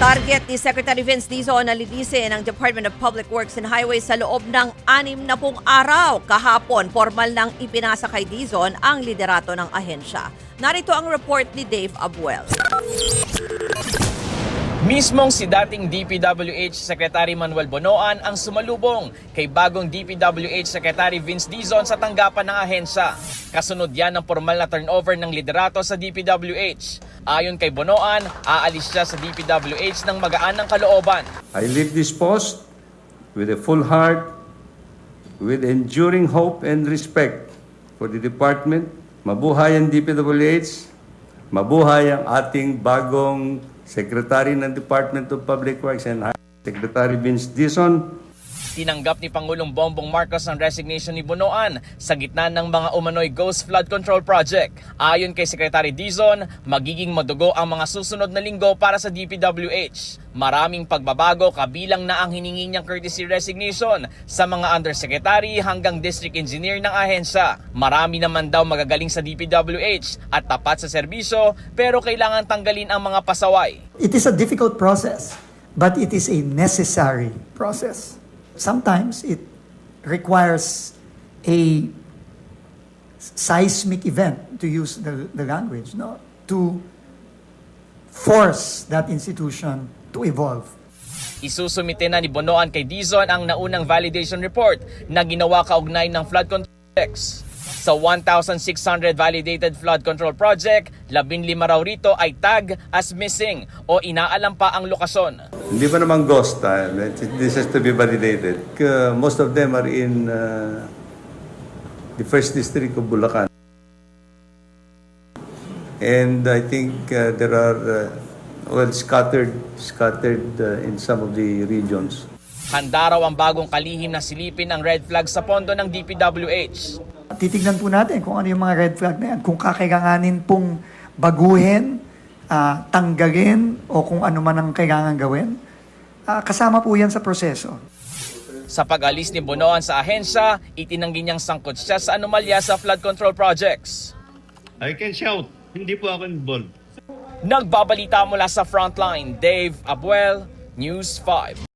Target ni Secretary Vince Dizon na linisin ang Department of Public Works and Highways sa loob ng 60 araw. Kahapon, formal nang ipinasa kay Dizon ang liderato ng ahensya. Narito ang report ni Dave Abuel. Mismong si dating DPWH Secretary Manuel Bonoan ang sumalubong kay bagong DPWH Secretary Vince Dizon sa tanggapan ng ahensya. Kasunod yan ng formal na turnover ng liderato sa DPWH. Ayon kay Bonoan, aalis siya sa DPWH ng magaan ng kalooban. I leave this post with a full heart, with enduring hope and respect for the department. Mabuhay ang DPWH, mabuhay ang ating bagong Secretary ng Department of Public Works and Highways, Secretary Vince Dizon. Tinanggap ni Pangulong Bongbong Marcos ang resignation ni Bonoan sa gitna ng mga umano'y Ghost Flood Control Project. Ayon kay Secretary Dizon, magiging madugo ang mga susunod na linggo para sa DPWH. Maraming pagbabago kabilang na ang hiningi niyang courtesy resignation sa mga undersecretary hanggang district engineer ng ahensya. Marami naman daw magagaling sa DPWH at tapat sa serbisyo pero kailangan tanggalin ang mga pasaway. It is a difficult process, but it is a necessary process. Sometimes it requires a seismic event, to use the language, no? To force that institution to evolve. Isusumite na ni Bonoan kay Dizon ang naunang validation report na ginawa kaugnay ng flood control projects. Sa 1,600 validated flood control project, 15 raw rito ay tag as missing o inaalam pa ang lokasyon. Hindi pa naman ghost. This has to be validated. Most of them are in the first district of Bulacan. And I think there are scattered in some of the regions. Handa raw ang bagong kalihim na silipin ang red flag sa pondo ng DPWH. Titignan po natin kung ano yung mga red flag na yan. Kung kakailanganin pong baguhin, tanggalin, o kung ano man ang kailangan gawin, kasama po yan sa proseso. Sa pag-alis ni Bonoan sa ahensya, itinanggi niyang sangkot siya sa anomalya sa flood control projects. I can shout, hindi po ako involved. Nagbabalita mula sa frontline, Dave Abuel, News 5.